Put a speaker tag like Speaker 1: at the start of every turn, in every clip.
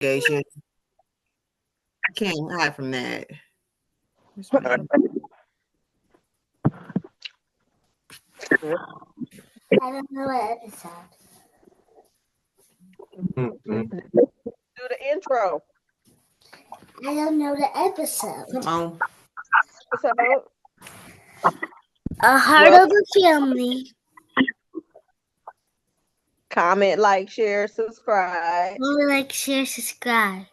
Speaker 1: investigation. Can't hide from that.
Speaker 2: I don't know what episode.
Speaker 3: Do the intro.
Speaker 2: I don't know the episode.
Speaker 1: Come on.
Speaker 3: Episode.
Speaker 2: A Heart of the Family.
Speaker 3: Comment, like, share, subscribe.
Speaker 2: Like, share, subscribe.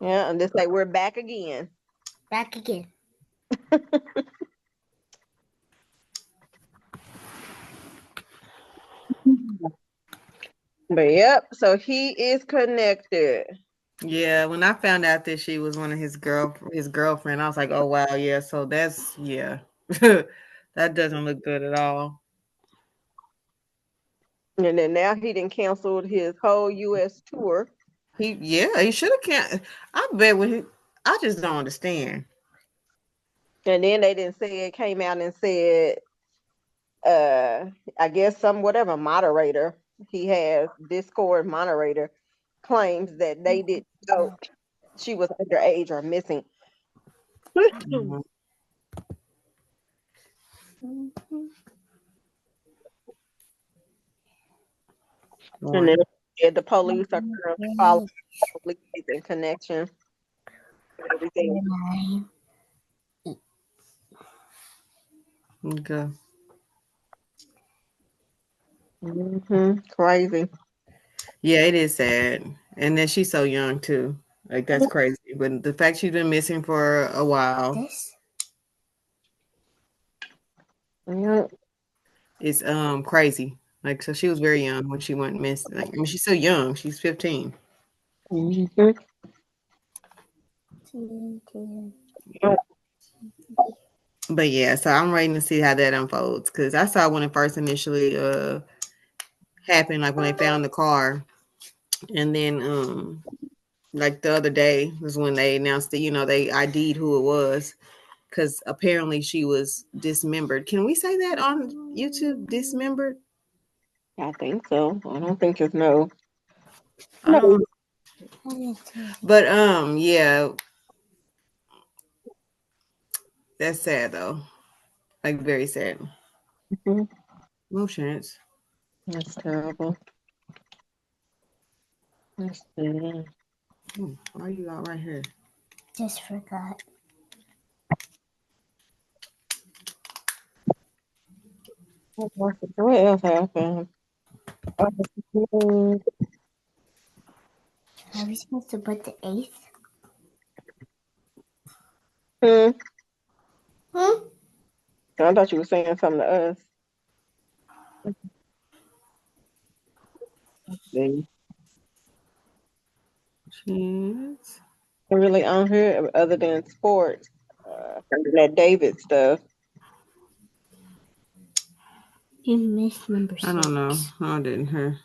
Speaker 3: Yeah, and just like we're back again.
Speaker 2: Back again.
Speaker 3: But yep, so he is connected.
Speaker 1: Yeah, when I found out that she was one of his girlfriend, I was like, oh wow, yeah. So that's that doesn't look good at all.
Speaker 3: And then now he done canceled his whole U.S. tour.
Speaker 1: He should have canceled. I bet I just don't understand.
Speaker 3: And then they didn't say it, came out and said, I guess some whatever moderator he has, Discord moderator, claims that they didn't know she was underage or missing.
Speaker 1: Mm-hmm.
Speaker 3: And then the police are currently following in connection with everything.
Speaker 1: Okay.
Speaker 3: Crazy.
Speaker 1: Yeah, it is sad. And then she's so young too. Like that's crazy. But the fact she's been missing for a while is crazy. Like so she was very young when she went missing. Like, I mean she's so young. She's 15. But yeah, so I'm waiting to see how that unfolds because I saw when it first initially happened, like when they found the car, and then like the other day was when they announced that they ID'd who it was because apparently she was dismembered. Can we say that on YouTube? Dismembered?
Speaker 3: I think so. I don't think it's no.
Speaker 1: But yeah. That's sad though. Like very sad. No chance.
Speaker 3: That's terrible. That's sad.
Speaker 1: Why are you out right here?
Speaker 2: Just forgot.
Speaker 3: What else happened?
Speaker 2: Are we supposed to put the 8th?
Speaker 3: I thought you were saying something to us.
Speaker 1: Chance.
Speaker 3: Really on here other than sports, that David stuff.
Speaker 2: You missed number 6.
Speaker 1: I don't know. No, I didn't hear.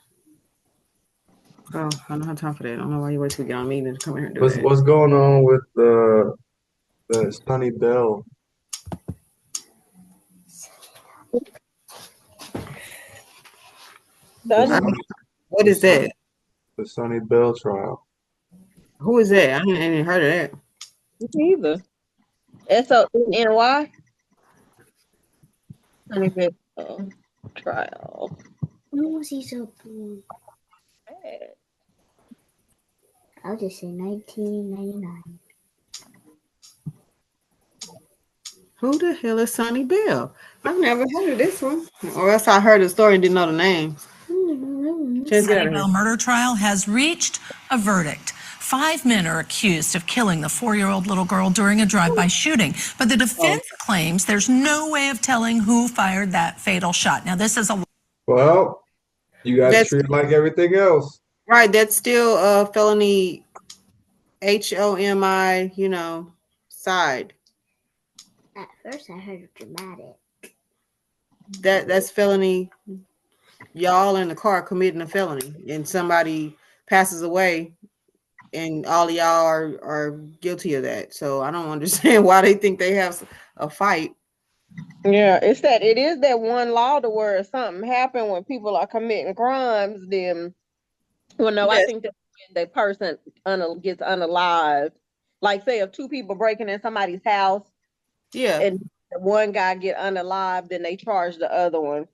Speaker 1: Oh, I don't have time for that. I don't know why you wait till we get on meeting to come here and do that.
Speaker 4: What's going on with the Suni Bell?
Speaker 1: What is that?
Speaker 4: The Suni Bell trial.
Speaker 1: Who is that? I ain't heard of that.
Speaker 3: Either. SONY. Suni Bell trial.
Speaker 2: When was he so bad? I'll just say 1999.
Speaker 1: Who the hell is Suni Bell? I've never heard of this one. Or else I heard the story and didn't know the name.
Speaker 5: Suni Bell murder trial has reached a verdict. 5 men are accused of killing the 4-year-old little girl during a drive-by shooting. But the defense claims there's no way of telling who fired that fatal shot. Now, this is a...
Speaker 4: Well, you guys treat it like everything else.
Speaker 1: Right, that's still a felony HOMI, side.
Speaker 2: At first I heard dramatic.
Speaker 1: That's felony. Y'all in the car committing a felony and somebody passes away and all of y'all are guilty of that. So I don't understand why they think they have a fight.
Speaker 3: Yeah, it is that one law to where something happened when people are committing crimes, then Well, no, I
Speaker 1: Yes.
Speaker 3: think that when the person gets unalived, like say if two people breaking in somebody's house
Speaker 1: Yeah.
Speaker 3: and the one guy get unalived, then they charge the other one.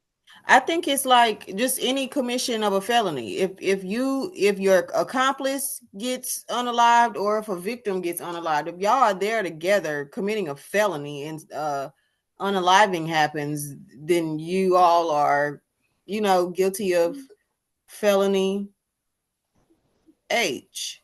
Speaker 1: I think it's like just any commission of a felony. If your accomplice gets unalived or if a victim gets unalived, if y'all are there together committing a felony and unaliving happens, then you all are, guilty of felony H.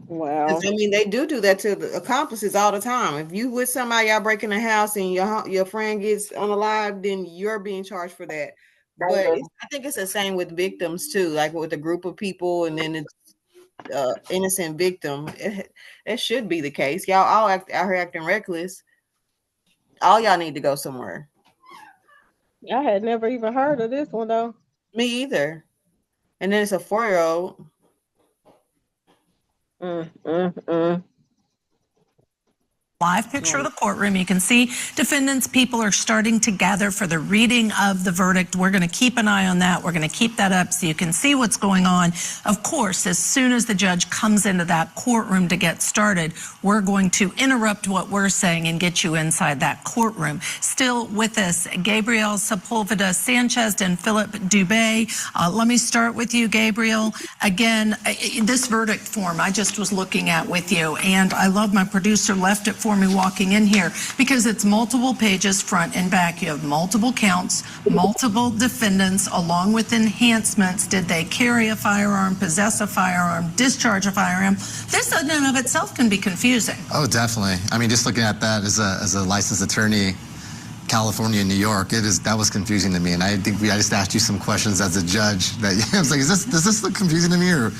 Speaker 3: Wow.
Speaker 1: I mean, they do that to the accomplices all the time. If you with somebody, y'all breaking a house and your friend gets unalived, then you're being charged for that. But I think it's the same with victims too, like with a group of people, and then it's innocent victim. It should be the case. Y'all all out here acting reckless. All y'all need to go somewhere.
Speaker 3: I had never even heard of this one though.
Speaker 1: Me either. And then it's a 4-year-old.
Speaker 5: Live picture of the courtroom. You can see defendants, people are starting to gather for the reading of the verdict. We're going to keep an eye on that. We're going to keep that up so you can see what's going on. Of course, as soon as the judge comes into that courtroom to get started, we're going to interrupt what we're saying and get you inside that courtroom. Still with us, Gabriel Sepulveda Sanchez and Philip Dubé. Let me start with you, Gabriel. Again, this verdict form I just was looking at with you, and I love my producer left it for me walking in here because it's multiple pages front and back. You have multiple counts, multiple defendants, along with enhancements. Did they carry a firearm, possess a firearm, discharge a firearm? This in and of itself can be confusing.
Speaker 6: Oh, definitely. I mean, just looking at that as a licensed attorney, California and New York, that was confusing to me. And I think I just asked you some questions as a judge that I was like, does this look confusing to me? Or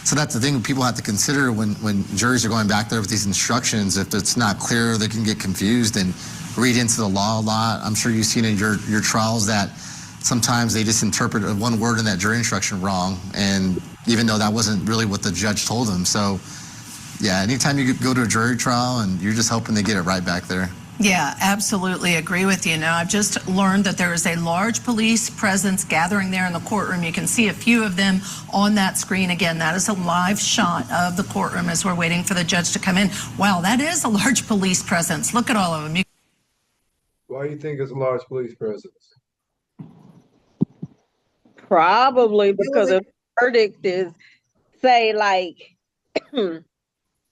Speaker 6: so that's the thing people have to consider when juries are going back there with these instructions. If it's not clear, they can get confused and read into the law a lot. I'm sure you've seen in your trials that sometimes they just interpret one word in that jury instruction wrong, and even though that wasn't really what the judge told them. So, yeah, anytime you go to a jury trial and you're just hoping they get it right back there.
Speaker 5: Yeah, absolutely agree with you. Now, I've just learned that there is a large police presence gathering there in the courtroom. You can see a few of them on that screen. Again, that is a live shot of the courtroom as we're waiting for the judge to come in. Wow, that is a large police presence. Look at all of them.
Speaker 4: Why do you think it's a large police presence?
Speaker 3: Probably because the verdict is, say, like,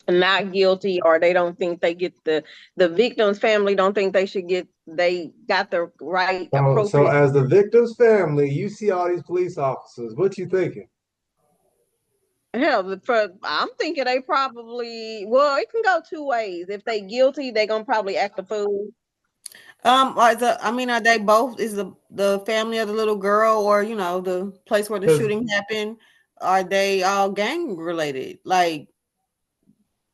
Speaker 3: not guilty, or they don't think they get the victim's family don't think they got the right appropriate.
Speaker 4: So as the victim's family, you see all these police officers. What you thinking?
Speaker 3: Hell, I'm thinking they probably, well, it can go two ways. If they guilty, they gonna probably act a fool.
Speaker 1: Are they both? Is the family of the little girl, or the place where the shooting happened? Are they all gang related? Like,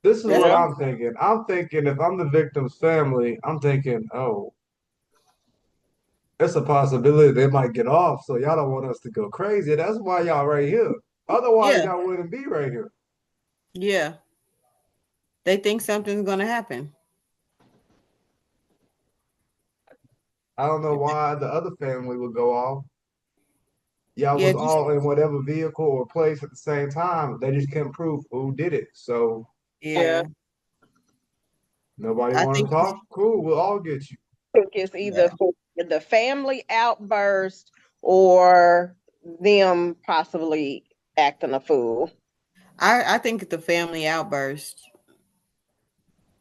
Speaker 4: this is what I'm thinking. I'm thinking if I'm the victim's family, I'm thinking, oh, it's a possibility they might get off. So y'all don't want us to go crazy. That's why y'all right here. Otherwise, y'all wouldn't be right here.
Speaker 1: Yeah. They think something's gonna happen.
Speaker 4: I don't know why the other family would go off. Y'all was all in whatever vehicle or place at the same time. They just couldn't prove who did it. So
Speaker 1: yeah.
Speaker 4: Nobody want to talk? Cool, we'll all get you.
Speaker 3: I think it's either for the family outburst or them possibly acting a fool.
Speaker 1: I think the family outburst.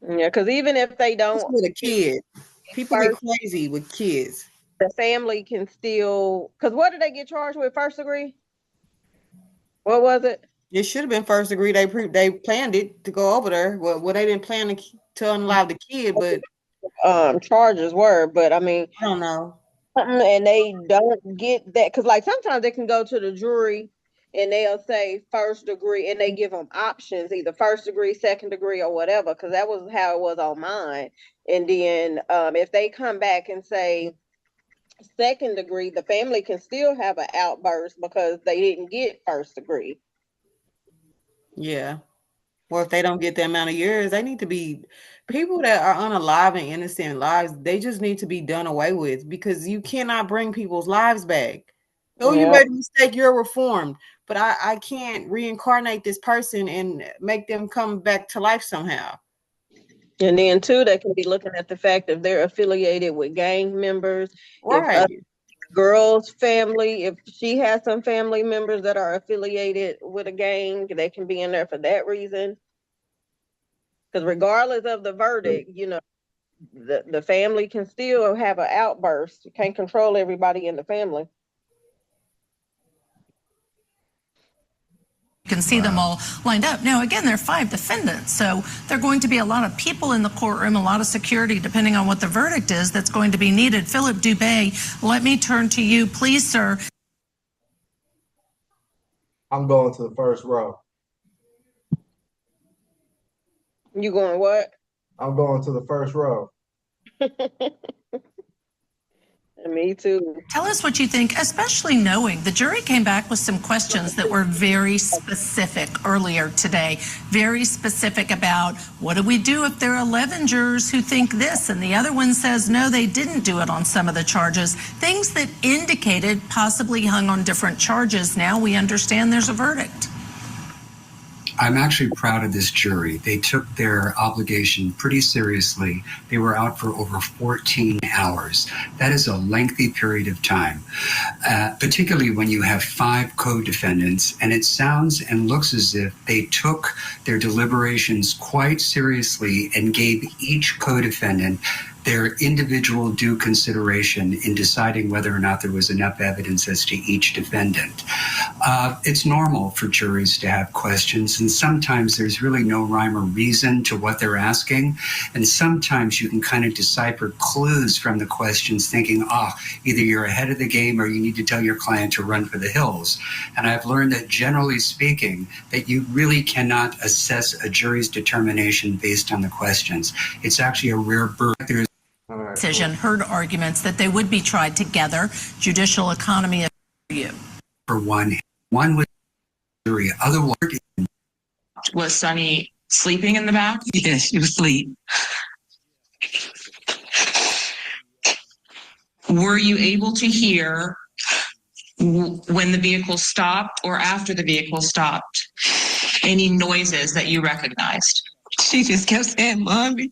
Speaker 3: Yeah, because even if they don't
Speaker 1: with a kid, people get crazy with kids.
Speaker 3: The family can still, because what did they get charged with? First degree? What was it?
Speaker 1: It should have been first degree. They planned it to go over there. Well, they didn't plan to unalive the kid, but
Speaker 3: charges were. But I mean,
Speaker 1: I don't know.
Speaker 3: And they don't get that because, like, sometimes they can go to the jury and they'll say first degree, and they give them options, either first degree, second degree, or whatever. Because that was how it was on mine. And then if they come back and say second degree, the family can still have an outburst because they didn't get first degree.
Speaker 1: Yeah. Or if they don't get the amount of years, they need to be, people that are unaliving innocent lives, they just need to be done away with, because you cannot bring people's lives back. Oh, you made a mistake, you're reformed. But I can't reincarnate this person and make them come back to life somehow.
Speaker 3: And then too, they can be looking at the fact if they're affiliated with gang members,
Speaker 1: Right.
Speaker 3: if a girl's family, if she has some family members that are affiliated with a gang, they can be in there for that reason. Because regardless of the verdict, you know, the family can still have an outburst. You can't control everybody in the family.
Speaker 5: You can see them all lined up. Now, again, there are 5 defendants, so there are going to be a lot of people in the courtroom, a lot of security, depending on what the verdict is, that's going to be needed. Philip Dubé, let me turn to you, please, sir.
Speaker 4: I'm going to the first row.
Speaker 3: You going what?
Speaker 4: I'm going to the first row.
Speaker 3: Me too.
Speaker 5: Tell us what you think, especially knowing the jury came back with some questions that were very specific earlier today. Very specific about what do we do if there are 11 jurors who think this and the other one says no, they didn't do it on some of the charges. Things that indicated possibly hung on different charges. Now we understand there's a verdict.
Speaker 7: I'm actually proud of this jury. They took their obligation pretty seriously. They were out for over 14 hours. That is a lengthy period of time, particularly when you have 5 co-defendants, and it sounds and looks as if they took their deliberations quite seriously and gave each co-defendant their individual due consideration in deciding whether or not there was enough evidence as to each defendant. It's normal for juries to have questions, and sometimes there's really no rhyme or reason to what they're asking, and sometimes you can kind of decipher clues from the questions thinking, either you're ahead of the game or you need to tell your client to run for the hills. And I've learned that generally speaking, that you really cannot assess a jury's determination based on the questions. It's actually a rare bird.
Speaker 5: Decision heard arguments that they would be tried together. Judicial economy of you.
Speaker 7: For one was jury. Otherwise,
Speaker 8: was Suni sleeping in the back? Yes, she was asleep. Were you able to hear when the vehicle stopped or after the vehicle stopped any noises that you recognized? She just kept saying, "Mommy."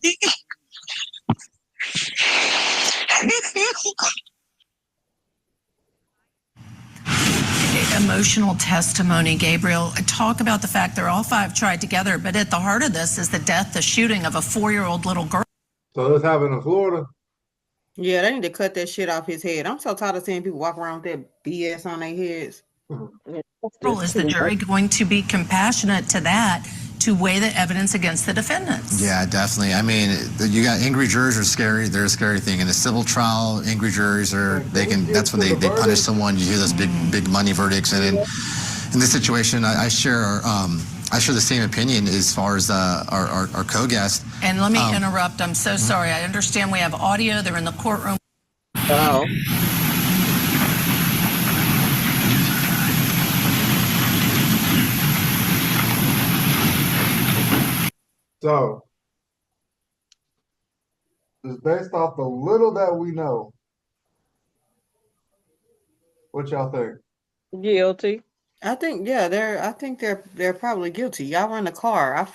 Speaker 5: Emotional testimony, Gabriel. Talk about the fact they're all 5 tried together, but at the heart of this is the death, the shooting of a 4-year-old little girl.
Speaker 4: So this happened in Florida?
Speaker 1: Yeah, they need to cut that shit off his head. I'm so tired of seeing people walk around with that BS on their heads.
Speaker 5: Is the jury going to be compassionate to that, to weigh the evidence against the defendants?
Speaker 6: Yeah, definitely. I mean, you got angry jurors are scary. They're a scary thing. In a civil trial, angry jurors are, that's when they punish someone. You hear those big money verdicts. And in this situation, I share the same opinion as far as our co-guest.
Speaker 5: And let me interrupt. I'm so sorry. I understand we have audio. They're in the courtroom.
Speaker 3: Wow.
Speaker 4: So, just based off the little that we know, what y'all think?
Speaker 3: Guilty.
Speaker 1: I think they're probably guilty. Y'all run the car. I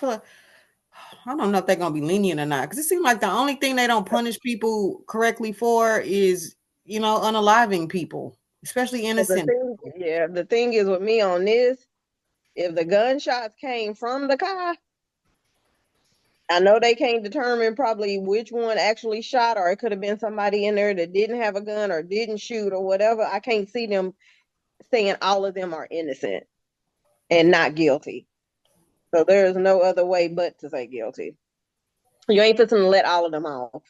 Speaker 1: don't know if they're gonna be lenient or not, because it seems like the only thing they don't punish people correctly for is, unaliving people, especially innocent.
Speaker 3: The thing is with me on this, if the gunshots came from the car, I know they can't determine probably which one actually shot, or it could have been somebody in there that didn't have a gun or didn't shoot or whatever. I can't see them saying all of them are innocent and not guilty. So there is no other way but to say guilty. You ain't fixing to let all of them off.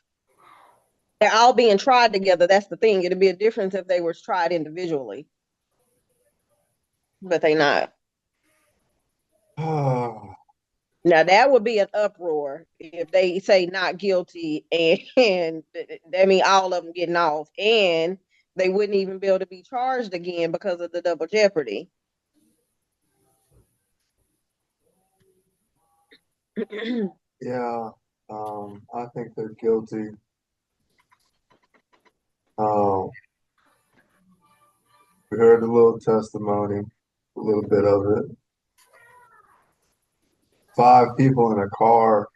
Speaker 3: They're all being tried together. That's the thing. It'd be a difference if they were tried individually. But they not. Now that would be an uproar if they say not guilty, and I mean all of them getting off, and they wouldn't even be able to be charged again because of the double jeopardy.
Speaker 4: Yeah, I think they're guilty. We heard a little testimony, a little bit of it. 5 people in a car.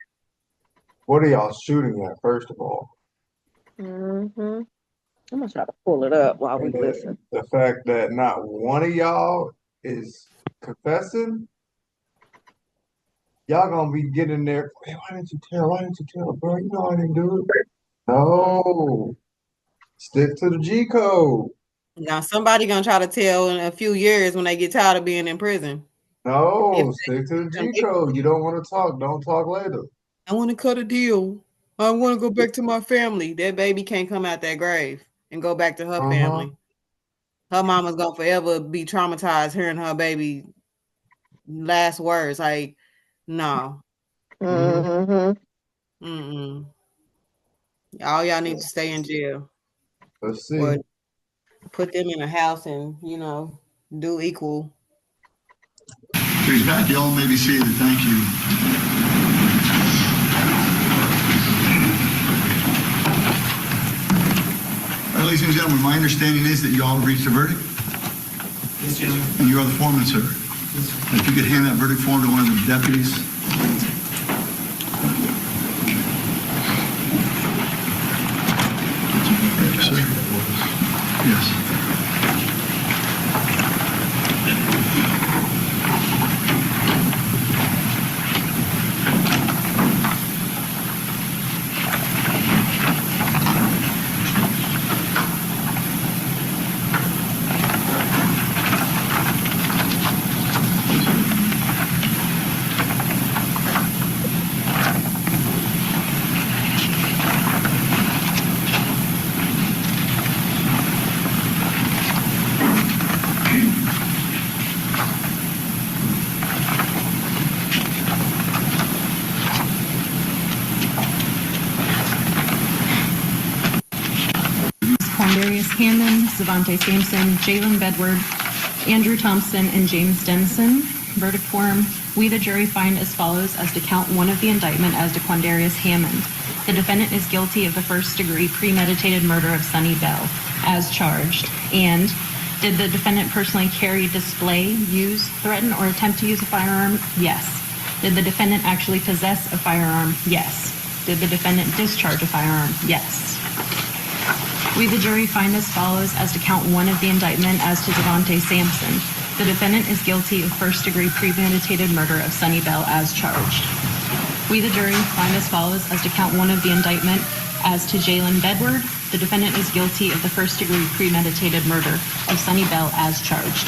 Speaker 4: What are y'all shooting at, first of all?
Speaker 3: Mm-hmm. I'm gonna try to pull it up while we listen.
Speaker 4: The fact that not one of y'all is confessing, y'all gonna be getting there. Hey, why didn't you tell? Why didn't you tell, bro? You know I didn't do it. No, stick to the G code.
Speaker 1: Now somebody gonna try to tell in a few years when they get tired of being in prison.
Speaker 4: No, stick to the G code. You don't want to talk. Don't talk later.
Speaker 1: I want to cut a deal. I want to go back to my family. That baby can't come out that grave and go back to her family. Her mama's gonna forever be traumatized hearing her baby last words. Like, no.
Speaker 3: Mm-hmm.
Speaker 1: Mm-mm. All y'all need to stay in jail.
Speaker 4: Let's see.
Speaker 1: Or put them in a house and, do equal.
Speaker 9: He's back. Y'all may be seated. Thank you. All right, ladies and gentlemen, my understanding is that you all reached a verdict.
Speaker 10: Yes, gentlemen.
Speaker 9: And you are the foreman, sir.
Speaker 10: Yes, sir.
Speaker 9: If you could hand that verdict form to one of the deputies. Thank you, sir. Yes.
Speaker 11: Quandarious Hammond, Zvante Sampson, Jaylin Bedward, Andrew Thompson, and James Denson. Verdict form: we, the jury, find as follows as to count 1 of the indictment as to Quandarious Hammond. The defendant is guilty of the first-degree premeditated murder of Suni Bell, as charged. And did the defendant personally carry, display, use, threaten, or attempt to use a firearm? Yes. Did the defendant actually possess a firearm? Yes. Did the defendant discharge a firearm? Yes. We, the jury, find as follows as to count 1 of the indictment as to Zvante Sampson. The defendant is guilty of first-degree premeditated murder of Suni Bell as charged. We, the jury, find as follows as to count 1 of the indictment as to Jaylin Bedward. The defendant is guilty of the first-degree premeditated murder of Suni Bell as charged.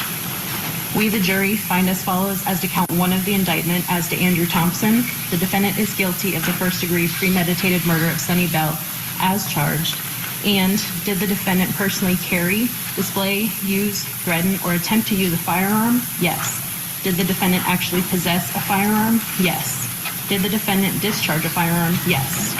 Speaker 11: We, the jury, find as follows as to count 1 of the indictment as to Andrew Thompson. The defendant is guilty of the first-degree premeditated murder of Suni Bell as charged. And did the defendant personally carry, display, use, threaten, or attempt to use a firearm? Yes. Did the defendant actually possess a firearm? Yes. Did the defendant discharge a firearm? Yes.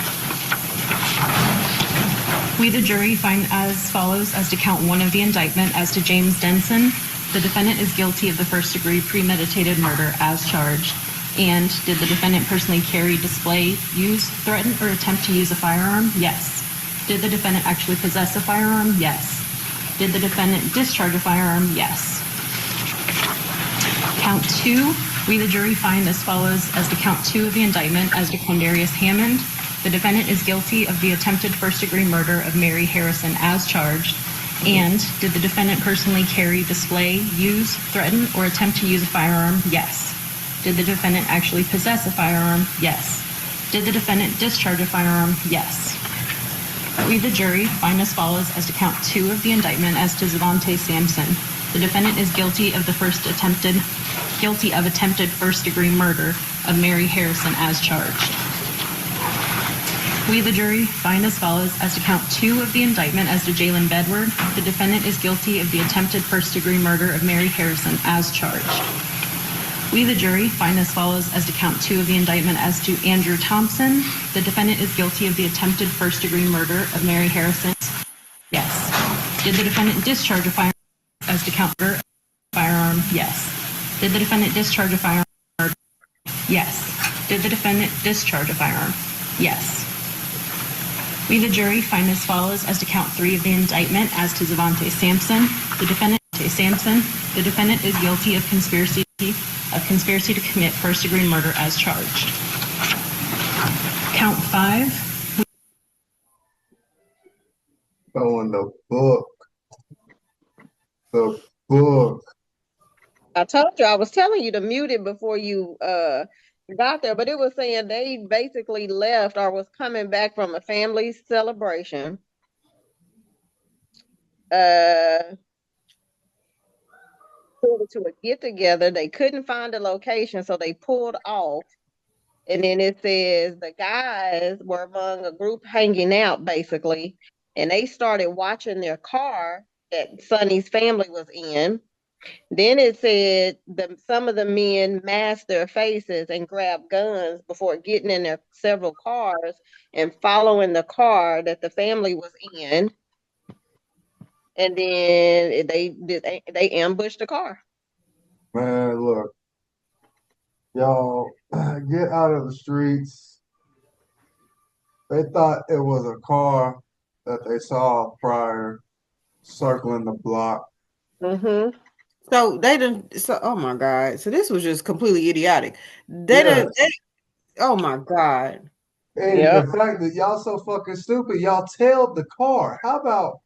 Speaker 11: We, the jury, find as follows as to count 1 of the indictment as to James Denson. The defendant is guilty of the first-degree premeditated murder as charged. And did the defendant personally carry, display, use, threaten, or attempt to use a firearm? Yes. Did the defendant actually possess a firearm? Yes. Did the defendant discharge a firearm? Yes. Count 2, we, the jury, find as follows as to count 2 of the indictment as to Quandarious Hammond. The defendant is guilty of the attempted first-degree murder of Mary Harrison as charged. And did the defendant personally carry, display, use, threaten, or attempt to use a firearm? Yes. Did the defendant actually possess a firearm? Yes. Did the defendant discharge a firearm? Yes. We, the jury, find as follows as to count 2 of the indictment as to Zvante Sampson. The defendant is guilty of attempted first-degree murder of Mary Harrison as charged. We, the jury, find as follows as to count 2 of the indictment as to Jaylin Bedward. The defendant is guilty of the attempted first-degree murder of Mary Harrison as charged. We, the jury, find as follows as to count 2 of the indictment as to Andrew Thompson. The defendant is guilty of the attempted first-degree murder of Mary Harrison. Yes. Did the defendant discharge a firearm as to count murder of a firearm? Yes. Did the defendant discharge a firearm? Yes. Did the defendant discharge a firearm? Yes. We, the jury, find as follows as to count 3 of the indictment as to Zvante Sampson. The defendant Sampson. The defendant is guilty of conspiracy to commit first-degree murder as charged. Count 5.
Speaker 4: Oh, in the book. The book.
Speaker 3: I told you, I was telling you to mute it before you got there, but it was saying they basically left or was coming back from a family celebration. To a get together. They couldn't find a location, so they pulled off. And then it says the guys were among a group hanging out, basically, and they started watching their car that Sonny's family was in. Then it said some of the men masked their faces and grabbed guns before getting in their several cars and following the car that the family was in. And then they ambushed the car.
Speaker 4: Man, look. Y'all get out of the streets. They thought it was a car that they saw prior circling the block.
Speaker 3: Mm-hmm.
Speaker 1: So they didn't. So oh my god. So this was just completely idiotic. Oh my god.
Speaker 4: And the fact that y'all so fucking stupid, y'all tailed the car. How about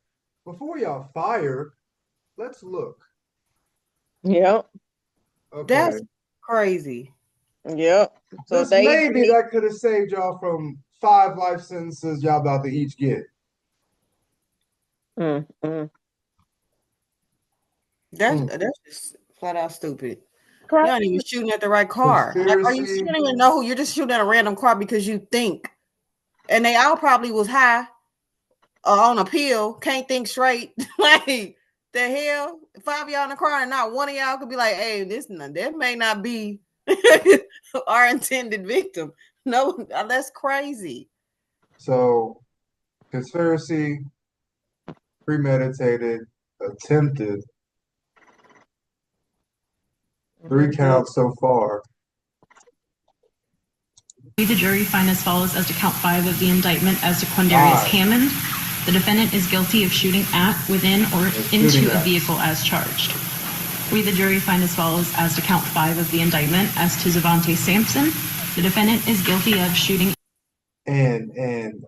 Speaker 4: before y'all fire, let's look.
Speaker 3: Yep.
Speaker 4: Okay.
Speaker 1: That's crazy.
Speaker 3: Yep. So
Speaker 4: maybe that could have saved y'all from 5 life sentences y'all about to each get.
Speaker 3: Mm-hmm.
Speaker 1: That's just flat out stupid. You're not even shooting at the right car.
Speaker 4: Conspiracy.
Speaker 1: Like, you don't even know who you're just shooting at a random car because you think. And they all probably was high on a pill, can't think straight. Like, the hell? 5 of y'all in the car and not one of y'all could be like, hey, that may not be our intended victim. No, that's crazy.
Speaker 4: So, conspiracy, premeditated, attempted. 3 counts so far.
Speaker 11: The jury find as follows as to count 5 of the indictment as to Quandarious Hammond. The defendant is guilty of shooting at, within, or into a vehicle as charged. We, the jury, find as follows as to count 5 of the indictment as to Zvante Sampson. The defendant is guilty of shooting.
Speaker 4: And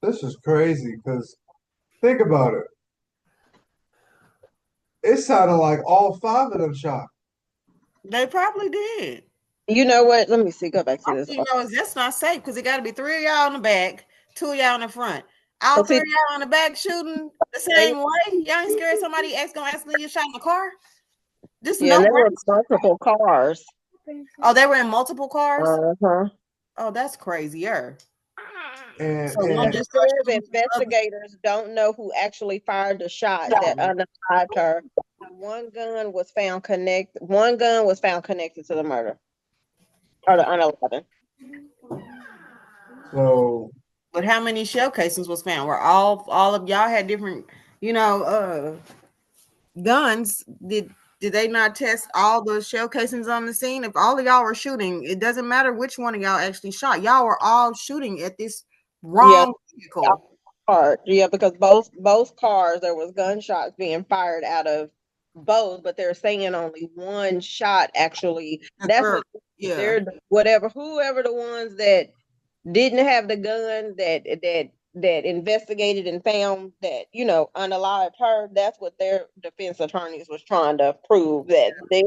Speaker 4: this is crazy because think about it. It sounded like all 5 of them shot.
Speaker 1: They probably did.
Speaker 3: You know what? Let me see. Go back to this.
Speaker 1: You know, that's not safe because it got to be 3 of y'all in the back, 2 of y'all in the front. All 3 of y'all in the back shooting the same way. Y'all ain't scared somebody gonna accidentally get shot in the car? Just
Speaker 3: there were multiple cars.
Speaker 1: Oh, they were in multiple cars?
Speaker 3: Uh-huh.
Speaker 1: Oh, that's crazier.
Speaker 3: Investigators don't know who actually fired the shot that unalived her. One gun was found connected to the murder or the unalived.
Speaker 4: So,
Speaker 1: but how many shell casings was found? Where all of y'all had different, guns? Did they not test all the shell casings on the scene? If all of y'all were shooting, it doesn't matter which one of y'all actually shot. Y'all were all shooting at this wrong vehicle.
Speaker 3: Yeah, because both cars, there was gunshots being fired out of both, but they're saying only one shot actually. Whoever the ones that didn't have the gun that investigated and found that unalived her. That's what their defense attorneys was trying to prove, that their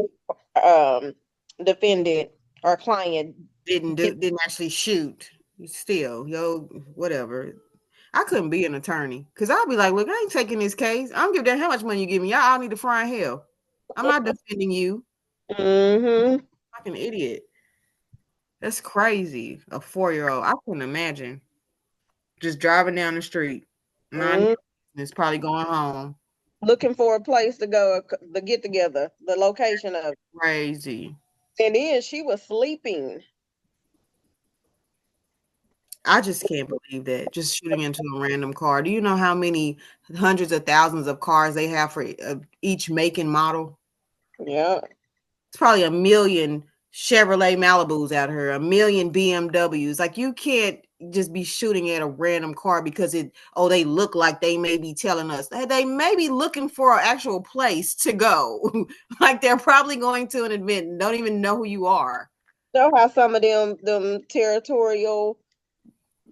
Speaker 3: defendant or client
Speaker 1: didn't actually shoot. Still, whatever. I couldn't be an attorney because I'll be like, look, I ain't taking this case. I don't give a damn how much money you give me. Y'all all need to fry in hell. I'm not defending you.
Speaker 3: Mm-hmm.
Speaker 1: Fucking idiot. That's crazy. A 4-year-old. I couldn't imagine. Just driving down the street. It's probably going home.
Speaker 3: Looking for a place to go, the get together, the location of.
Speaker 1: Crazy.
Speaker 3: And then she was sleeping.
Speaker 1: I just can't believe that. Just shooting into a random car. Do you know how many hundreds of thousands of cars they have for each make and model?
Speaker 3: Yeah.
Speaker 1: It's probably 1 million Chevrolet Malibus out here, 1 million BMWs. Like, you can't just be shooting at a random car because they look like they may be telling us. They may be looking for an actual place to go. Like they're probably going to an event and don't even know who you are.
Speaker 3: Know how some of them territorial,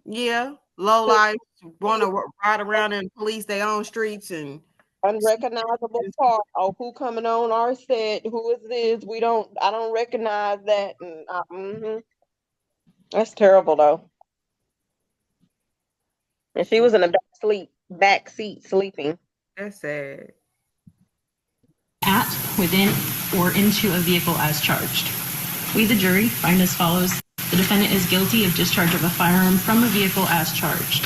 Speaker 1: low life want to ride around and police their own streets and
Speaker 3: unrecognizable part. Oh, who coming on our set? Who is this? I don't recognize that. And that's terrible though. And she was in the back seat sleeping.
Speaker 1: That's sad.
Speaker 11: At, within, or into a vehicle as charged. We, the jury, find as follows. The defendant is guilty of discharge of a firearm from a vehicle as charged.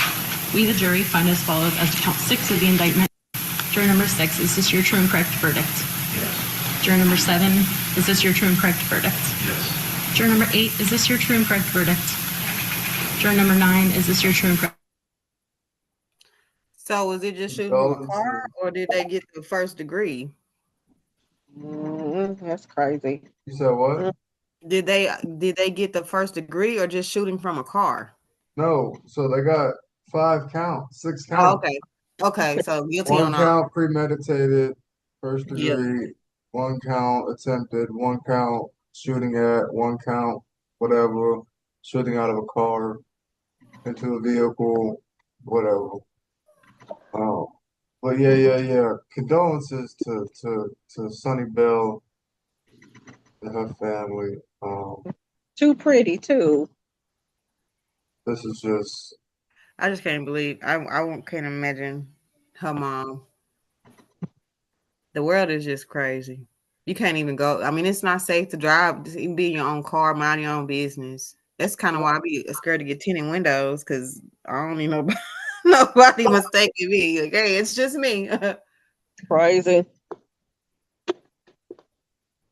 Speaker 11: We, the jury, find as follows as to count 6 of the indictment. Juror number 6, is this your true and correct verdict?
Speaker 10: Yes.
Speaker 11: Juror number 7, is this your true and correct verdict?
Speaker 10: Yes.
Speaker 11: Juror number 8, is this your true and correct verdict? Juror number 9, is this your true and correct?
Speaker 1: So was it just shooting from a car, or did they get the first degree?
Speaker 3: That's crazy.
Speaker 4: You said what?
Speaker 1: Did they get the first degree or just shooting from a car?
Speaker 4: No, so they got 6 counts.
Speaker 1: Oh, okay. So guilty on
Speaker 4: 1 count premeditated, first degree, 1 count attempted, 1 count shooting at, 1 count whatever, shooting out of a car into a vehicle, whatever. But yeah. Condolences to Suni Bell and her family.
Speaker 3: Too pretty too.
Speaker 4: This is just.
Speaker 1: I just can't believe. I can't imagine her mom. The world is just crazy. You can't even go. I mean, it's not safe to drive. Just even be in your own car, mind your own business. That's kind of why I be scared to get tinted windows because I don't need nobody mistaking me. Like, hey, it's just me.
Speaker 3: Crazy.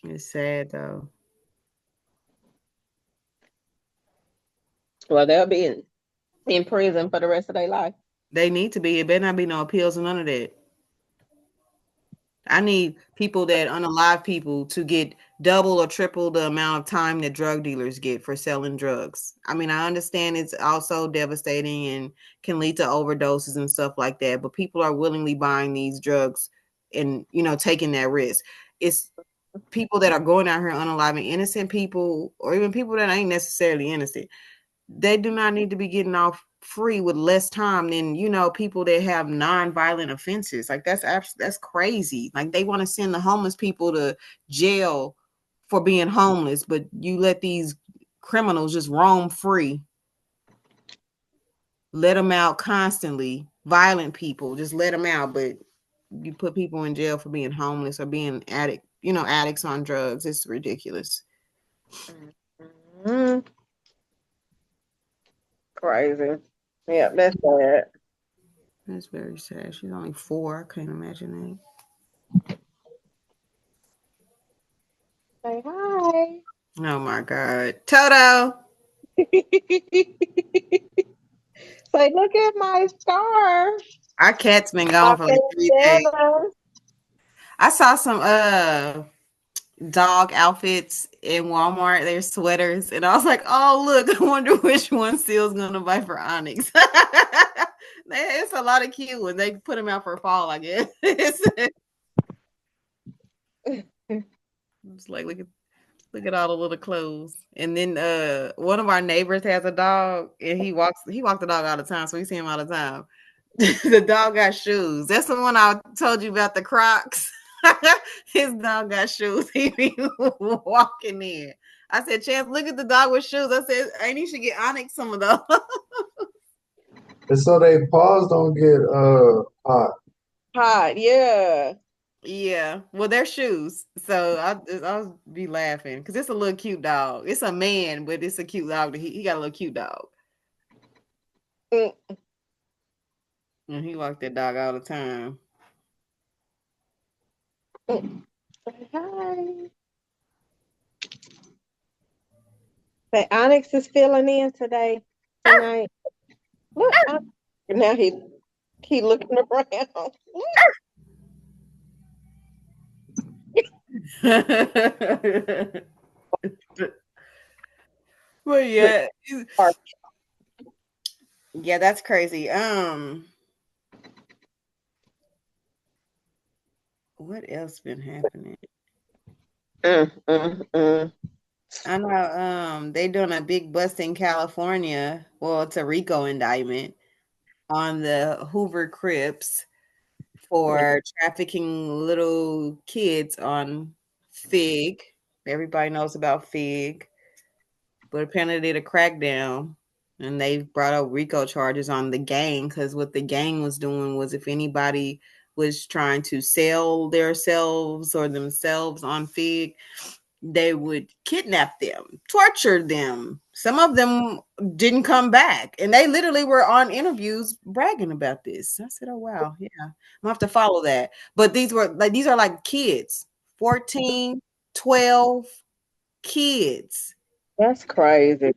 Speaker 1: It's sad though.
Speaker 3: Well, they'll be in prison for the rest of their life.
Speaker 1: They need to be. It better not be no appeals or none of that. I need people that unalive people to get double or triple the amount of time that drug dealers get for selling drugs. I mean, I understand it's also devastating and can lead to overdoses and stuff like that, but people are willingly buying these drugs and, taking that risk. It's people that are going out here unaliving innocent people or even people that ain't necessarily innocent. They do not need to be getting off free with less time than people that have non-violent offenses. Like that's crazy. Like they want to send the homeless people to jail for being homeless, but you let these criminals just roam free. Let them out constantly. Violent people, just let them out, but you put people in jail for being homeless or being addicts on drugs. It's ridiculous.
Speaker 3: Mm-hmm. Crazy. Yeah, that's sad.
Speaker 1: That's very sad. She's only 4. I can't imagine
Speaker 3: that. Say hi.
Speaker 1: Oh my God. Toto.
Speaker 3: Say, look at my star.
Speaker 1: Our cat's been gone for like 3 days. I saw some dog outfits in Walmart. They're sweaters, and I was like, "Oh, look! I wonder which one Seal's gonna buy for Onyx." It's a lot of cute ones. They put them out for fall, I guess. It's like look at all the little clothes. And then one of our neighbors has a dog, and he walks the dog all the time, so we see him all the time. The dog got shoes. That's the one I told you about, the Crocs. His dog got shoes. He be walking in. I said, Chance, look at the dog with shoes. I said, ain't he should get Onyx some of those.
Speaker 4: And so they paws don't get hot.
Speaker 3: Hot, yeah.
Speaker 1: Yeah. Well, they're shoes. So I'll be laughing because it's a little cute dog. It's a man, but it's a cute dog. He got a little cute dog. And he walked that dog all the time.
Speaker 3: Hi. Say Onyx is filling in tonight. Look, now he looking around.
Speaker 1: But yeah, Yeah, that's crazy. What else been happening? I know they doing a big bust in California. Well, it's a RICO indictment on the Hoover Crips for trafficking little kids on Fig. Everybody knows about Fig, but apparently they did a crackdown and they brought up RICO charges on the gang because what the gang was doing was if anybody was trying to sell themselves on Fig, they would kidnap them, torture them. Some of them didn't come back, and they literally were on interviews bragging about this. I said, "Oh wow, yeah, I'm gonna have to follow that." But these are like kids, 14, 12 kids.
Speaker 3: That's crazy.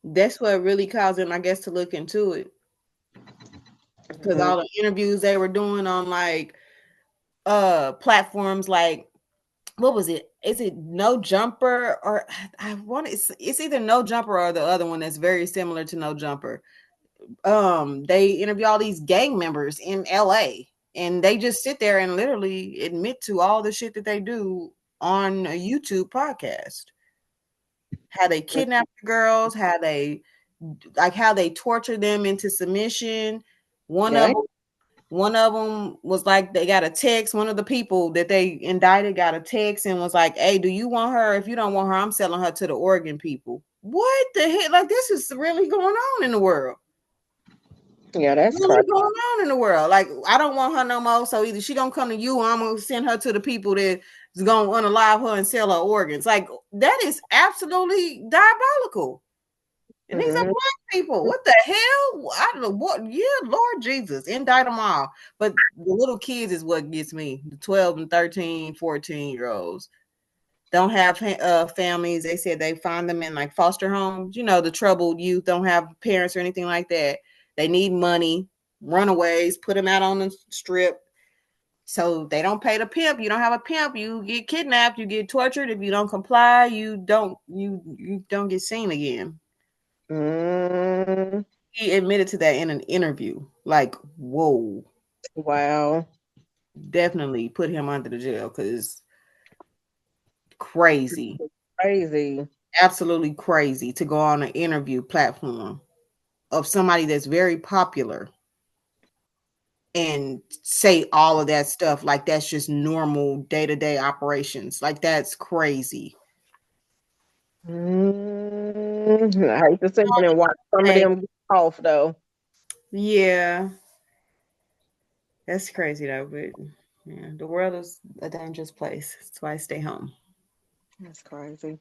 Speaker 1: That's what really caused them, I guess, to look into it because all the interviews they were doing on like platforms like what was it? Is it No Jumper or it's either No Jumper or the other one that's very similar to No Jumper. They interview all these gang members in LA and they just sit there and literally admit to all the shit that they do on a YouTube podcast. How they kidnap the girls, how they torture them into submission. One of them was like, they got a text. One of the people that they indicted got a text and was like, "Hey, do you want her? If you don't want her, I'm selling her to the Oregon people." What the heck? Like, this is really going on in the world.
Speaker 3: Yeah, that's
Speaker 1: really going on in the world. Like, I don't want her no more. So either she gonna come to you, or I'm gonna send her to the people that is gonna unalive her and sell her organs. Like, that is absolutely diabolical. And these are black people. What the hell? I don't know what. Yeah, Lord Jesus, indict them all. But the little kids is what gets me. The 12 and 13, 14-year-olds don't have families. They said they find them in like foster homes. You know, the troubled youth don't have parents or anything like that. They need money, runaways, put them out on the strip. So they don't pay the pimp. You don't have a pimp. You get kidnapped. You get tortured. If you don't comply, you don't get seen again. He admitted to that in an interview. Like, whoa.
Speaker 3: Wow.
Speaker 1: Definitely put him under the jail because crazy. Absolutely crazy to go on an interview platform of somebody that's very popular and say all of that stuff like that's just normal day-to-day operations. Like, that's crazy.
Speaker 3: I hate to say it and watch some of them get off though.
Speaker 1: Yeah. That's crazy though, but yeah, the world is a dangerous place. That's why I stay home.
Speaker 3: That's crazy.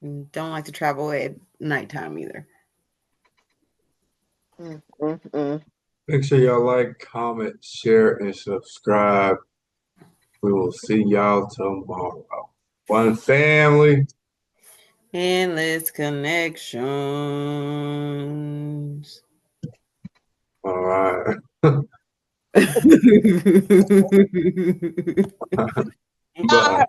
Speaker 1: And don't like to travel at nighttime either.
Speaker 4: Make sure y'all like, comment, share, and subscribe. We will see y'all tomorrow. One family.
Speaker 1: Endless connections.
Speaker 4: All right. Bye.